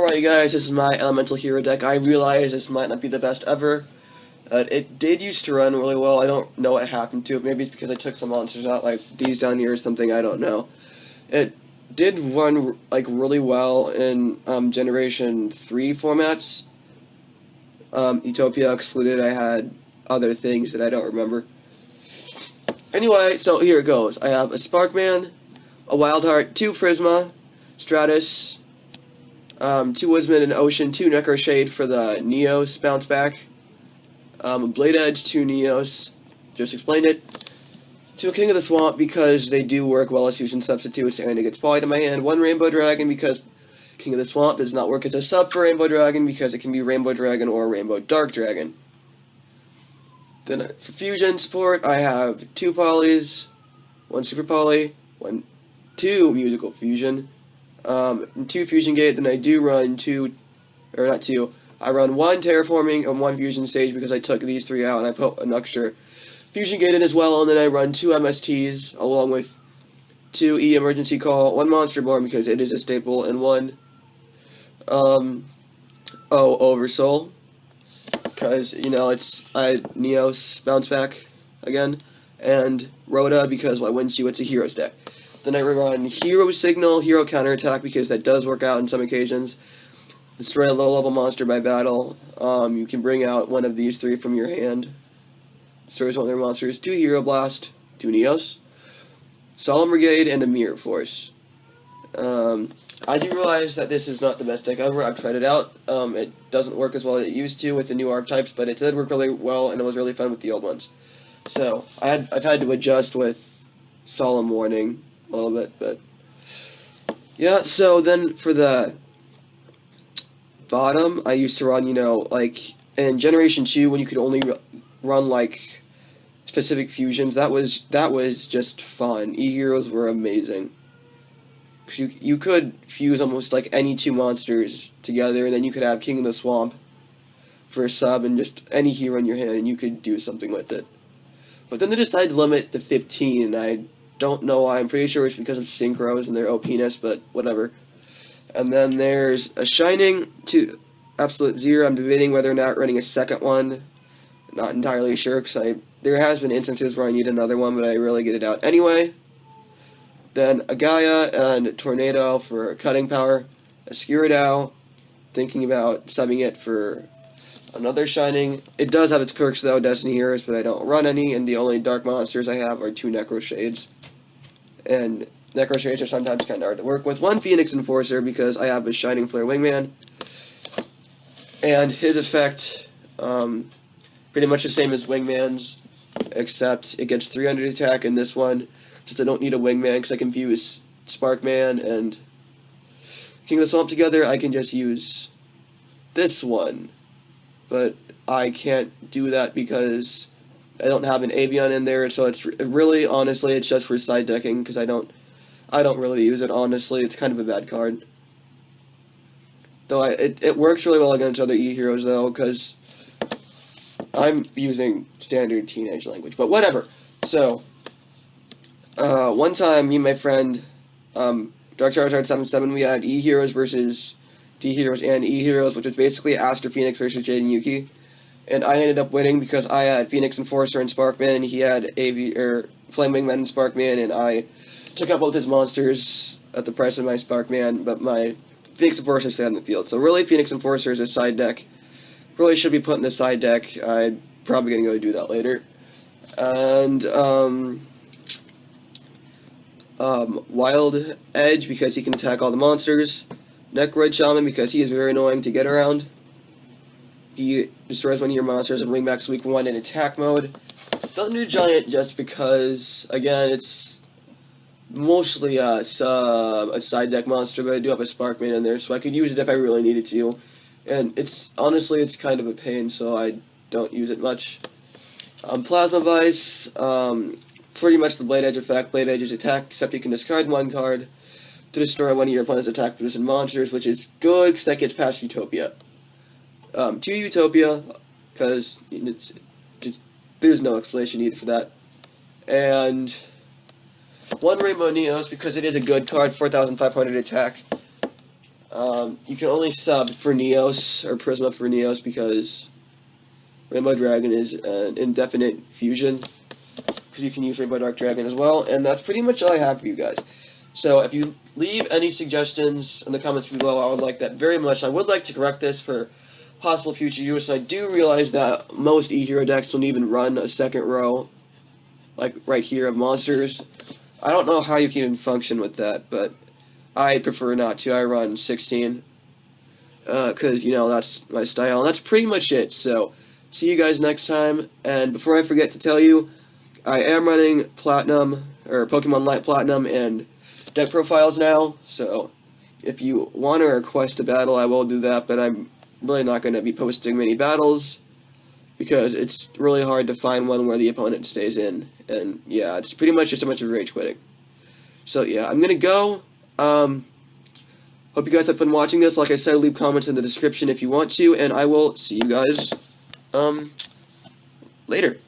Alright guys, this is my Elemental Hero deck. I realize this might not be the best ever. It did used to run really well. I don't know what happened to it. Maybe it's because I took some monsters out, like these down here or something, I don't know. It did run like really well in Generation 3 formats. Utopia excluded, I had other things that I don't remember. Anyway, so here it goes. I have a Sparkman, a Wildheart, 2 Prisma, Stratus, 2 Woodsman and Ocean, 2 Necro Shade for the Neos bounce back, a Blade Edge, 2 Neos, just explained it, 2 King of the Swamp because they do work well as fusion substitutes and it gets polyed in my hand, 1 Rainbow Dragon because King of the Swamp does not work as a sub for Rainbow Dragon because it can be Rainbow Dragon or Rainbow Dark Dragon. Then for fusion support, I have 2 Polys, 1 Super Poly, 2 Musical Fusion, 2 Fusion Gate, then I do run I run 1 Terraforming and 1 Fusion Stage because I took these 3 out and I put an extra Fusion Gate in as well, and then I run 2 MSTs along with 2 E Emergency Call, 1 Monster Born because it is a staple, and 1 Oversoul because, you know, it's Neos bounce back again, and Rhoda because why wouldn't you, it's a Heroes deck. Then I run Hero Signal, Hero Counterattack because that does work out on some occasions. Destroy a low-level monster by battle. You can bring out one of these 3 from your hand. Destroys one of their monsters. 2 Hero Blast, 2 Neos, Solemn Brigade, and a Mirror Force. I do realize that this is not the best deck ever. I've tried it out. It doesn't work as well as it used to with the new archetypes, but it did work really well, and it was really fun with the old ones. So I've had to adjust with Solemn Warning a little bit, but yeah. So then for the bottom, I used to run, you know, like in Generation 2 when you could only run like specific fusions. That was just fun. E-Heroes were amazing. You could fuse almost like any 2 monsters together, and then you could have King of the Swamp for a sub and just any hero in your hand, and you could do something with it. But then they decided to limit to 15, and I don't know why. I'm pretty sure it's because of synchros and their OP-ness, but whatever. And then there's a Shining to Absolute Zero. I'm debating whether or not running a second one. Not entirely sure, because there has been instances where I need another one, but I really get it out anyway. Then a Gaia and Tornado for cutting power. A Scuridao, thinking about subbing it for another Shining. It does have its perks though, Destiny Heroes, but I don't run any, and the only dark monsters I have are 2 Necro Shades. And Necro Shades are sometimes kind of hard to work with. 1 Phoenix Enforcer because I have a Shining Flare Wingman. And his effect, pretty much the same as Wingman's, except it gets 300 attack in this one, since I don't need a Wingman because I can fuse Sparkman and King of the Swamp together. I can just use this one, but I can't do that because I don't have an Avian in there, so it's really, honestly, it's just for side decking because I don't really use it, honestly. It's kind of a bad card. Though it works really well against other E-Heroes, though, because I'm using standard teenage language, but whatever. So, one time, me and my friend, Dark Charizard 77, we had E-Heroes versus D-Heroes and E-Heroes, which was basically Aster Phoenix versus Jade and Yuki. And I ended up winning because I had Phoenix Enforcer and Sparkman, and he had Flame Wingman and Sparkman, and I took out both his monsters at the price of my Sparkman, but my Phoenix Enforcer stayed on the field. So really, Phoenix Enforcer is a side deck. Really should be put in the side deck. I'm probably going to go do that later. And, Wild Edge because he can attack all the monsters. Necroid Shaman because he is very annoying to get around. He destroys one of your monsters and bring back weak 1 in attack mode. Thunder Giant just because, again, it's mostly a side deck monster, but I do have a Sparkman in there, so I could use it if I really needed to. And honestly, it's kind of a pain, so I don't use it much. Plasma Vice, pretty much the Blade Edge effect. Blade Edge's attack, except you can discard 1 card to destroy one of your opponent's attack position monsters, which is good because that gets past Utopia. 2 Utopia, because there's no explanation needed for that. And 1 Rainbow Neos, because it is a good card, 4,500 attack. You can only sub for Neos or Prisma for Neos because Rainbow Dragon is an indefinite fusion. Because you can use Rainbow Dark Dragon as well, and that's pretty much all I have for you guys. So if you leave any suggestions in the comments below, I would like that very much. I would like to correct this for possible future use. I do realize that most E-Hero decks don't even run a second row, like right here, of monsters. I don't know how you can even function with that, but I prefer not to. I run 16, because, you know, that's my style, and that's pretty much it. So, see you guys next time, and before I forget to tell you, I am running Platinum, or Pokemon Light Platinum, and deck profiles now, so if you want to request a battle, I will do that, but I'm really not going to be posting many battles, because it's really hard to find one where the opponent stays in, and yeah, it's pretty much just a bunch of rage quitting. So yeah, I'm going to go. Hope you guys have fun watching this. Like I said, leave comments in the description if you want to, and I will see you guys later.